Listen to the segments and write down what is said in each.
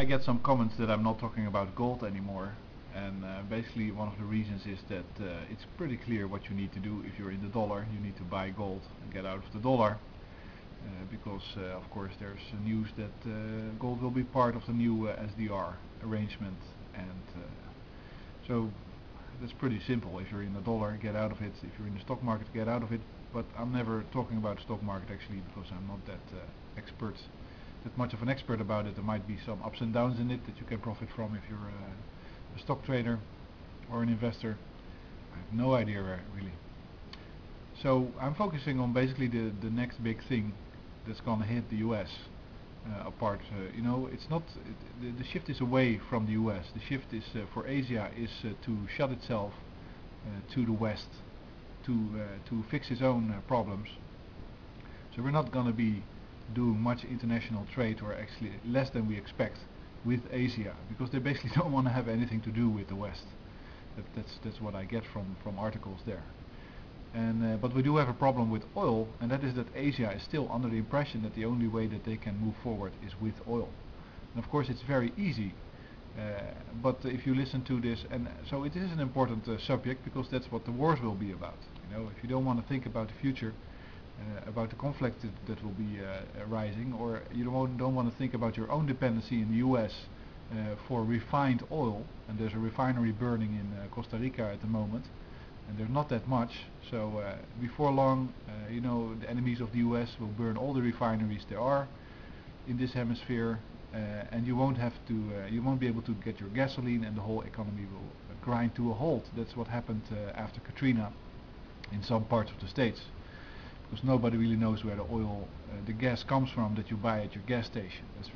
I get some comments that I'm not talking about gold anymore, and basically one of the reasons is that it's pretty clear what you need to do. If you're in the dollar, you need to buy gold and get out of the dollar, because of course there's news that gold will be part of the new SDR arrangement, and so that's pretty simple. If you're in the dollar, get out of it. If you're in the stock market, get out of it. But I'm never talking about the stock market actually, because I'm not that much of an expert about it. There might be some ups and downs in it that you can profit from if you're a stock trader or an investor. I have no idea really. So I'm focusing on basically the next big thing that's gonna hit the US. It's not the shift is away from the US. The shift is for Asia is to shut itself to the West, to fix its own problems. So we're not gonna be doing much international trade, or actually less than we expect, with Asia, because they basically don't want to have anything to do with the West. That's what I get from articles there. And but we do have a problem with oil, and that is that Asia is still under the impression that the only way that they can move forward is with oil. And of course it's very easy, but if you listen to this, and so it is an important subject, because that's what the wars will be about. If you don't want to think about the future, about the conflict that will be arising, or you don't want to think about your own dependency in the US for refined oil, and there's a refinery burning in Costa Rica at the moment, and there's not that much, so before long, the enemies of the US will burn all the refineries there are in this hemisphere, and you won't be able to get your gasoline, and the whole economy will grind to a halt. That's what happened after Katrina in some parts of the States, because nobody really knows where the gas comes from that you buy at your gas station. That's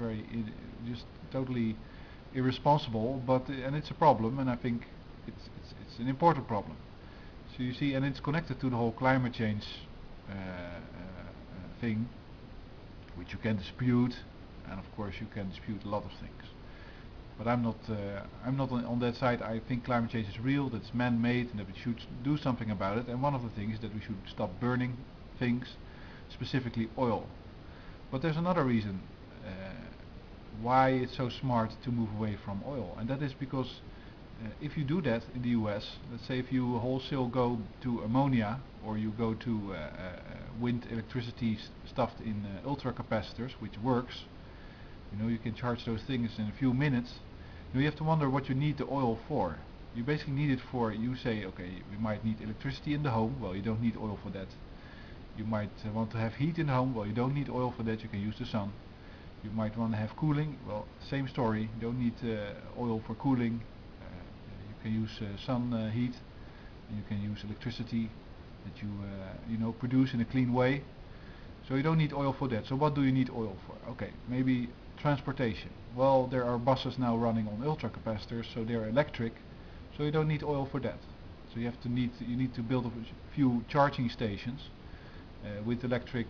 just totally irresponsible, and it's a problem, and I think it's an important problem. So you see, and it's connected to the whole climate change thing, which you can dispute, and of course you can dispute a lot of things. But I'm not on that side. I think climate change is real, that it's man-made, and that we should do something about it. And one of the things is that we should stop burning things, specifically oil. But there's another reason why it's so smart to move away from oil, and that is because if you do that in the US, let's say if you wholesale go to ammonia, or you go to wind electricity stuffed in ultra capacitors, which works, you can charge those things in a few minutes. You have to wonder what you need the oil for. You basically need it for, you say, okay, we might need electricity in the home. Well, you don't need oil for that. You might want to have heat in the home. Well, you don't need oil for that. You can use the sun. You might want to have cooling. Well, same story. You don't need oil for cooling. You can use sun heat. And you can use electricity that you produce in a clean way. So you don't need oil for that. So what do you need oil for? Okay, maybe transportation. Well, there are buses now running on ultra capacitors, so they're electric. So you don't need oil for that. So you need to build a few charging stations with electric,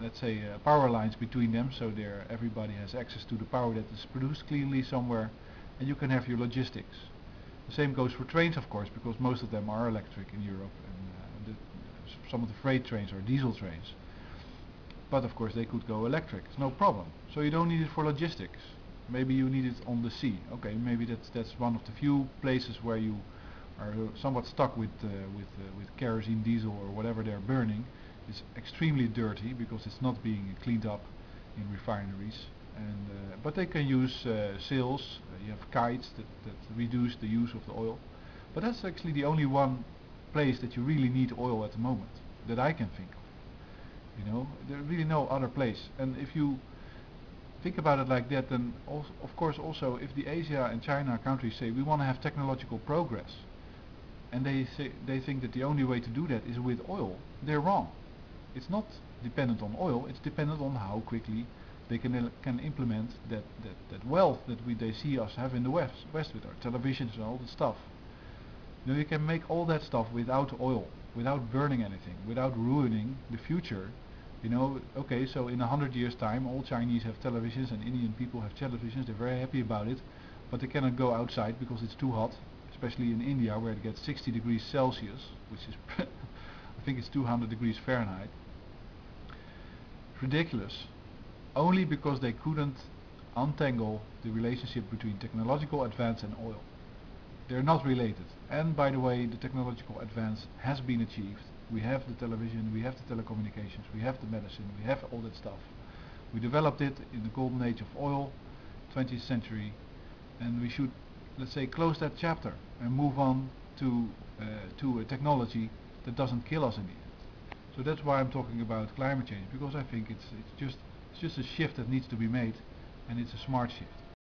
let's say, power lines between them, so everybody has access to the power that is produced cleanly somewhere, and you can have your logistics. The same goes for trains, of course, because most of them are electric in Europe, and some of the freight trains are diesel trains. But of course they could go electric, it's no problem. So you don't need it for logistics. Maybe you need it on the sea. Okay, maybe that's one of the few places where you are somewhat stuck with kerosene, diesel, or whatever they're burning. It's extremely dirty because it's not being cleaned up in refineries. But they can use sails. You have kites that reduce the use of the oil. But that's actually the only one place that you really need oil at the moment that I can think of. There's really no other place. And if you think about it like that, then of course also if the Asia and China countries say we want to have technological progress, and they think that the only way to do that is with oil, they're wrong. It's not dependent on oil, it's dependent on how quickly they can implement that wealth that they see us have in the West with our televisions and all that stuff. You can make all that stuff without oil, without burning anything, without ruining the future. Okay, so in 100 years time all Chinese have televisions and Indian people have televisions, they're very happy about it, but they cannot go outside because it's too hot, especially in India where it gets 60 degrees Celsius, which is I think it's 200 degrees Fahrenheit. Ridiculous. Only because they couldn't untangle the relationship between technological advance and oil. They're not related. And by the way, the technological advance has been achieved. We have the television, we have the telecommunications, we have the medicine, we have all that stuff. We developed it in the golden age of oil, 20th century, and we should, let's say, close that chapter and move on to a technology that doesn't kill us in the end. So that's why I'm talking about climate change, because I think it's just a shift that needs to be made, and it's a smart shift.